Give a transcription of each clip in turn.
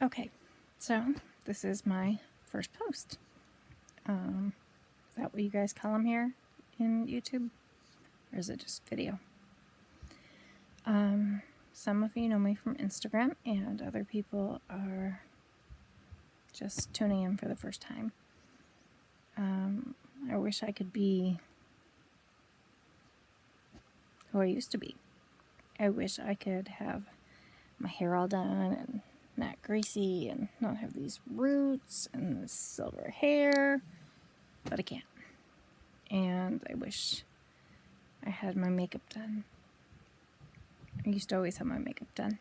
Okay, so this is my first post. Is that what you guys call them here in YouTube? Or is it just video? Some of you know me from Instagram, and other people are just tuning in for the first time. I wish I could be who I used to be. I wish I could have my hair all done and not greasy and not have these roots and this silver hair, but I can't. And I wish I had my makeup done. I used to always have my makeup done.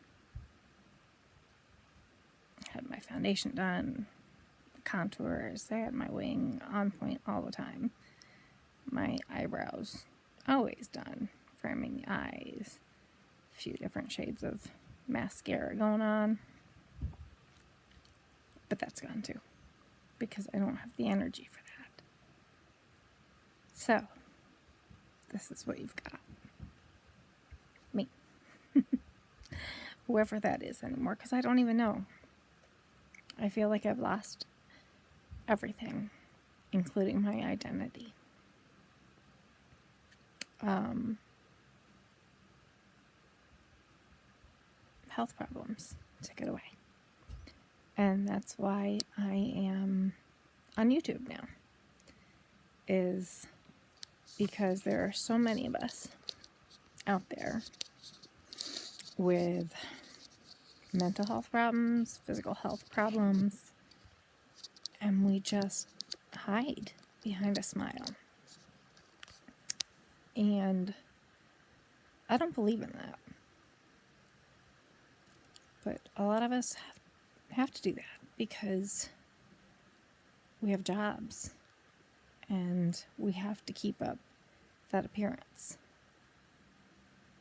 I had my foundation done, contours, I had my wing on point all the time. My eyebrows always done, framing the eyes, a few different shades of mascara going on. But that's gone too, because I don't have the energy for that. So, this is what you've got. Me. Whoever that is anymore, because I don't even know. I feel like I've lost everything, including my identity. Health problems took it away. And that's why I am on YouTube now. Is because there are so many of us out there with mental health problems, physical health problems, and we just hide behind a smile. And I don't believe in that. But a lot of us have to do that because we have jobs and we have to keep up that appearance.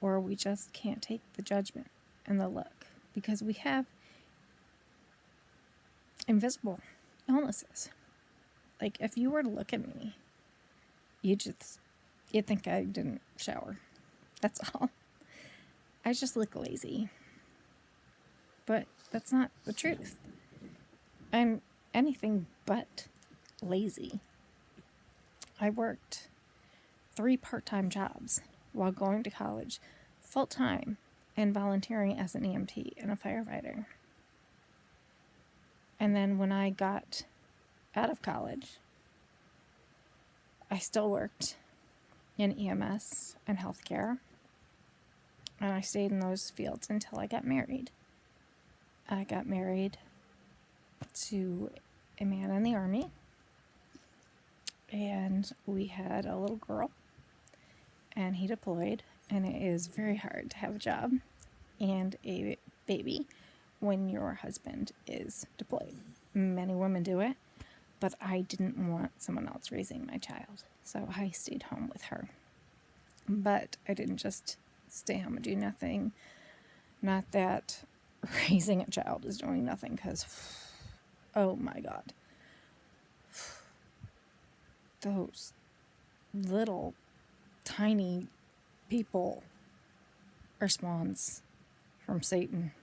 Or we just can't take the judgment and the look because we have invisible illnesses. Like, if you were to look at me, you'd think I didn't shower. That's all. I just look lazy. But that's not the truth. I'm anything but lazy. I worked 3 part-time jobs while going to college, full-time, and volunteering as an EMT and a firefighter. And then when I got out of college, I still worked in EMS and healthcare, and I stayed in those fields until I got married. I got married to a man in the Army, and we had a little girl, and he deployed, and it is very hard to have a job and a baby when your husband is deployed. Many women do it, but I didn't want someone else raising my child, so I stayed home with her. But I didn't just stay home and do nothing. Not that raising a child is doing nothing, because, oh my God, those little tiny people are spawns from Satan.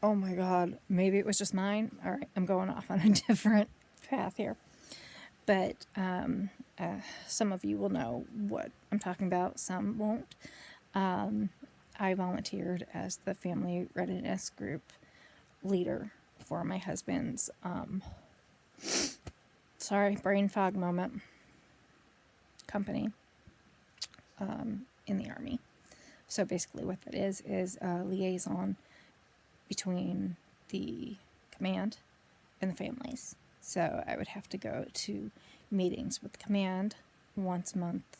Oh my God, maybe it was just mine. All right, I'm going off on a different path here. But some of you will know what I'm talking about, some won't. I volunteered as the family readiness group leader for my husband's, brain fog moment, company in the Army. So basically what that is a liaison between the command and the families. So I would have to go to meetings with the command once a month,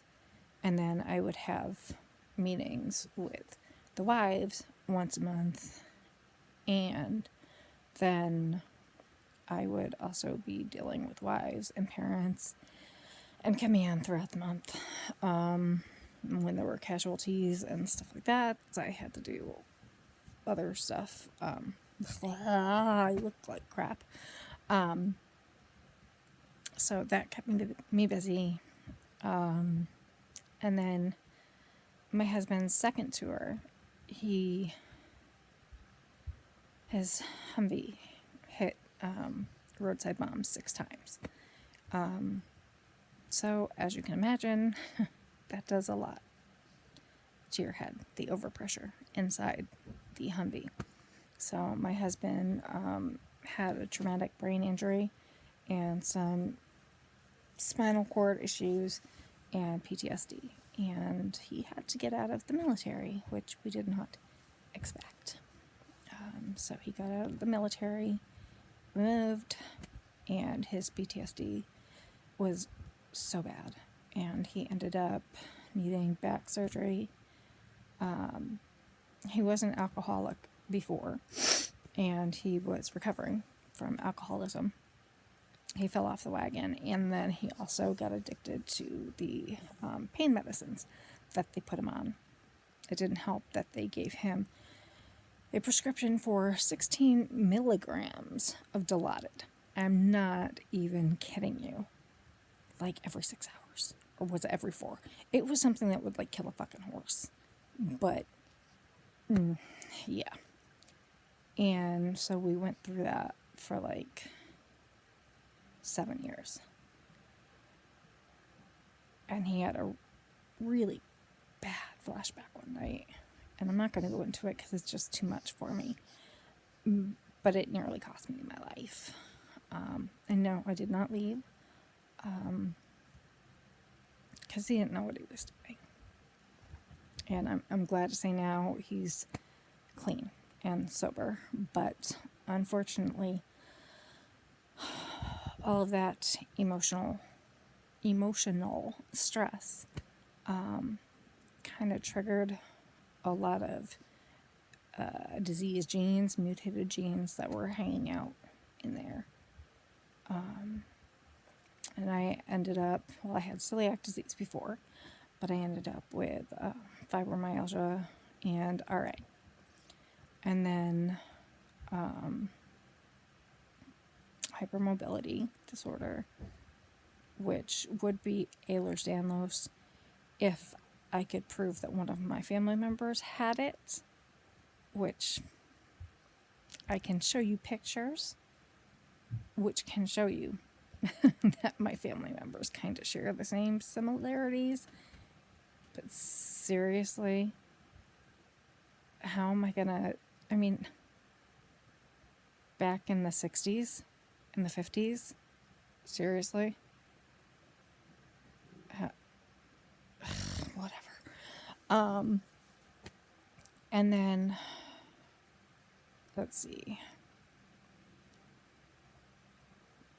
and then I would have meetings with the wives once a month, and then I would also be dealing with wives and parents and command throughout the month. When there were casualties and stuff like that, I had to do other stuff. I looked like crap. So that kept me busy. And then my husband's second tour, he his Humvee hit roadside bombs 6 times. So, as you can imagine, that does a lot to your head, the overpressure inside the Humvee. So, my husband had a traumatic brain injury and some spinal cord issues and PTSD. And he had to get out of the military, which we did not expect. So he got out of the military, moved, and his PTSD was so bad. And he ended up needing back surgery. He was an alcoholic before, and he was recovering from alcoholism. He fell off the wagon, and then he also got addicted to the pain medicines that they put him on. It didn't help that they gave him a prescription for 16 milligrams of Dilaudid. I'm not even kidding you. Like every 6 hours. Or was it every 4? It was something that would like kill a fucking horse. But, yeah. And so we went through that for like 7 years. And he had a really bad flashback one night. And I'm not going to go into it because it's just too much for me. But it nearly cost me my life. And no, I did not leave. Because he didn't know what he was doing. And I'm glad to say now he's clean and sober. But unfortunately, all of that emotional stress kind of triggered a lot of disease genes, mutated genes that were hanging out in there. And I ended up, well, I had celiac disease before, but I ended up with fibromyalgia and RA. And then hypermobility disorder, which would be Ehlers-Danlos if I could prove that one of my family members had it, which I can show you pictures, which can show you that my family members kind of share the same similarities. But seriously, how am I gonna, I mean, back in the 60s, in the 50s, seriously? Whatever. And then, let's see.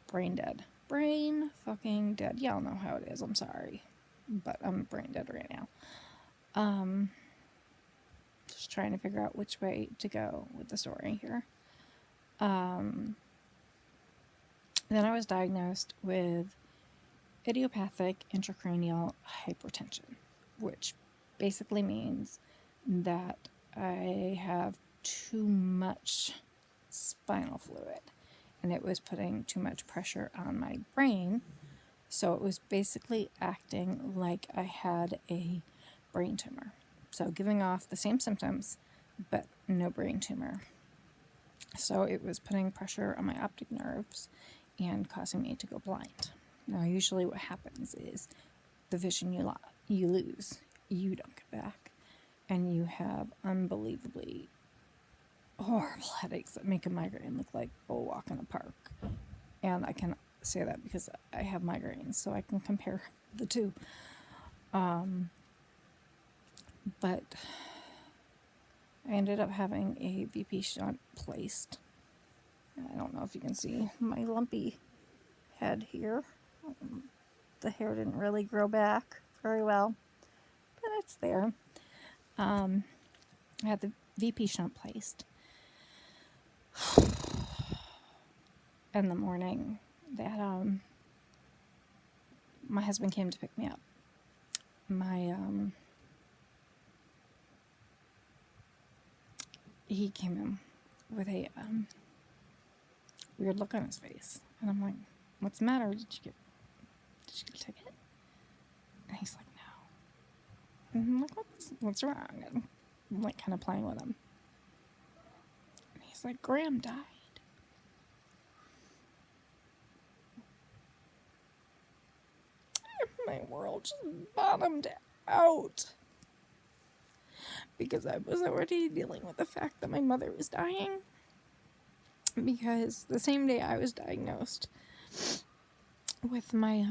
Brain dead. Brain fucking dead. Y'all know how it is. I'm sorry. But I'm brain dead right now. Just trying to figure out which way to go with the story here. Then I was diagnosed with idiopathic intracranial hypertension, which basically means that I have too much spinal fluid, and it was putting too much pressure on my brain. So it was basically acting like I had a brain tumor. So giving off the same symptoms, but no brain tumor. So it was putting pressure on my optic nerves and causing me to go blind. Now, usually what happens is the vision you lose, you don't get back. And you have unbelievably horrible headaches that make a migraine look like a walk in a park. And I can say that because I have migraines, so I can compare the two. But I ended up having a VP shunt placed. I don't know if you can see my lumpy head here. The hair didn't really grow back very well, but it's there. I had the VP shunt placed. In the morning that my husband came to pick me up. He came in with a weird look on his face, and I'm like, "What's the matter? Did you get a ticket?" And he's like, "No." And I'm like, "What's wrong?" And I'm like kind of playing with him. And he's that Graham died. My world just bottomed out because I was already dealing with the fact that my mother was dying. Because the same day I was diagnosed with my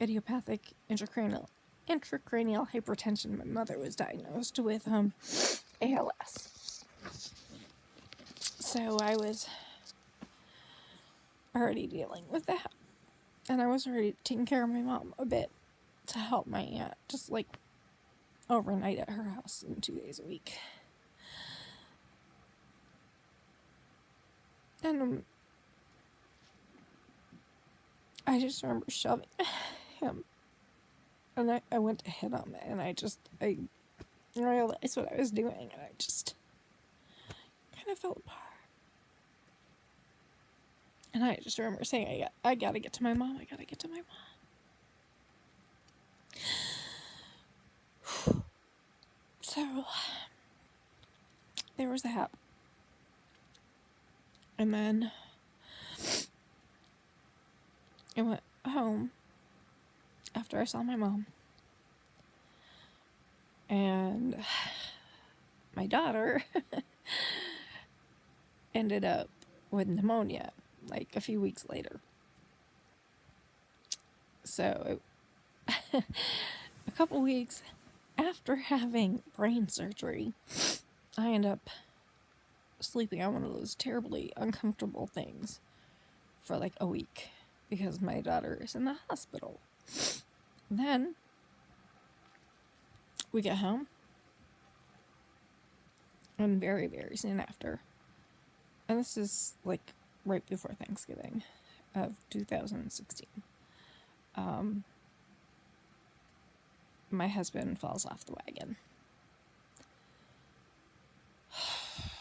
idiopathic intracranial hypertension, my mother was diagnosed with ALS. So I was already dealing with that. And I was already taking care of my mom a bit to help my aunt, just like overnight at her house and 2 days a week. And I just remember shoving him. And I went to hit him, and I realized what I was doing, and I just kind of fell apart. And I just remember saying, I gotta get to my mom, I gotta get to my mom. So, there was that. And then I went home after I saw my mom. And my daughter ended up with pneumonia like a few weeks later. So a couple weeks after having brain surgery, I end up sleeping on one of those terribly uncomfortable things for like a week because my daughter is in the hospital. Then we get home, and very, very soon after, and this is like right before Thanksgiving of 2016, my husband falls off the wagon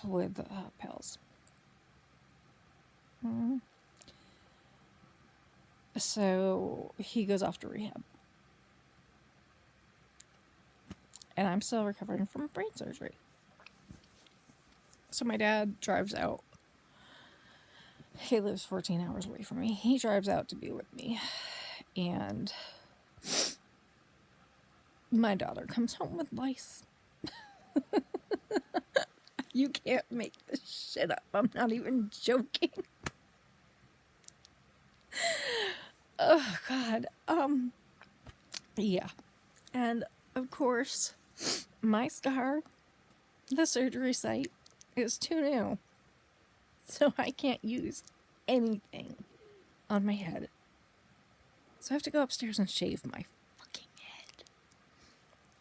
with pills. So he goes off to rehab. And I'm still recovering from brain surgery. So my dad drives out. He lives 14 hours away from me. He drives out to be with me. And my daughter comes home with lice. You can't make this shit up. I'm not even joking. Oh, God. Yeah. And, of course, my scar, the surgery site, is too new. So I can't use anything on my head. So I have to go upstairs and shave my fucking head.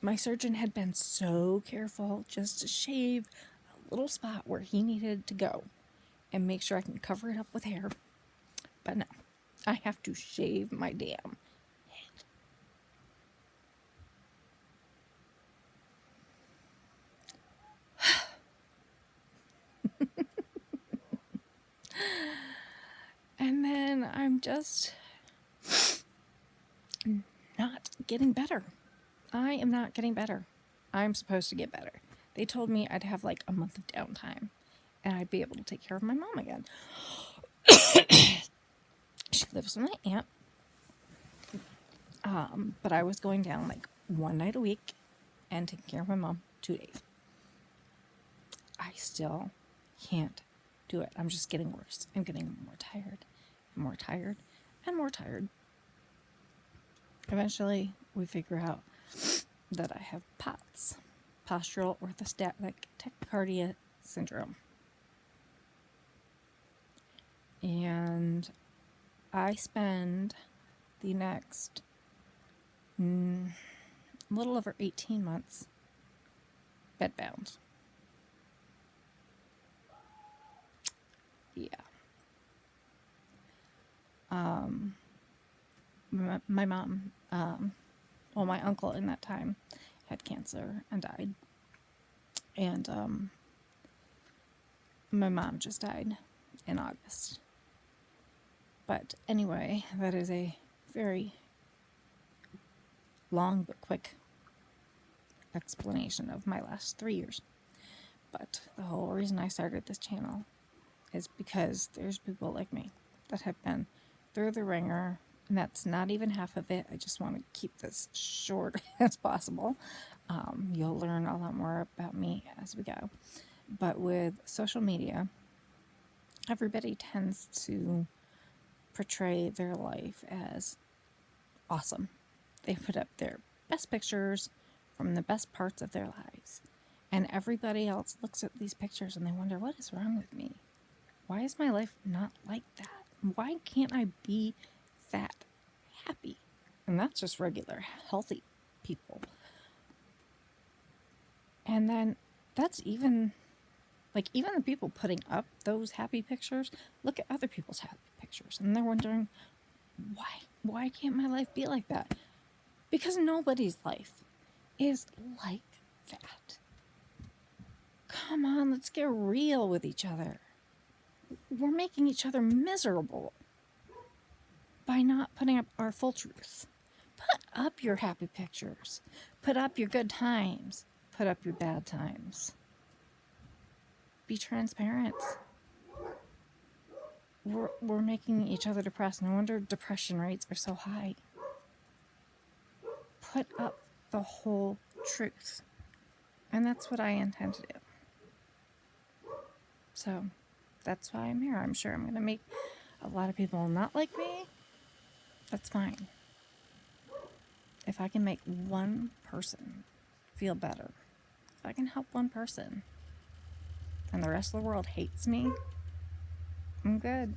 My surgeon had been so careful just to shave a little spot where he needed to go and make sure I can cover it up with hair. But no, I have to shave my damn head. And then I'm just not getting better. I am not getting better. I'm supposed to get better. They told me I'd have like a month of downtime and I'd be able to take care of my mom again. She lives with my aunt. But I was going down like one night a week and taking care of my mom 2 days. I still can't do it. I'm just getting worse. I'm getting more tired and more tired and more tired. Eventually, we figure out that I have POTS, postural orthostatic tachycardia syndrome. And I spend the next little over 18 months bedbound. Yeah. My mom, my uncle in that time had cancer and died. And my mom just died in August. But anyway, that is a very long but quick explanation of my last 3 years. But the whole reason I started this channel is because there's people like me that have been through the ringer, and that's not even half of it. I just want to keep this short as possible. You'll learn a lot more about me as we go. But with social media, everybody tends to portray their life as awesome. They put up their best pictures from the best parts of their lives. And everybody else looks at these pictures and they wonder, what is wrong with me? Why is my life not like that? Why can't I be that happy? And that's just regular, healthy people. And then that's even the people putting up those happy pictures, look at other people's happy pictures. And they're wondering, why can't my life be like that? Because nobody's life is like that. Come on, let's get real with each other. We're making each other miserable by not putting up our full truth. Put up your happy pictures. Put up your good times. Put up your bad times. Be transparent. We're making each other depressed. No wonder depression rates are so high. Put up the whole truth. And that's what I intend to do. So that's why I'm here. I'm sure I'm going to make a lot of people not like me. That's fine. If I can make one person feel better, if I can help one person, and the rest of the world hates me, I'm good.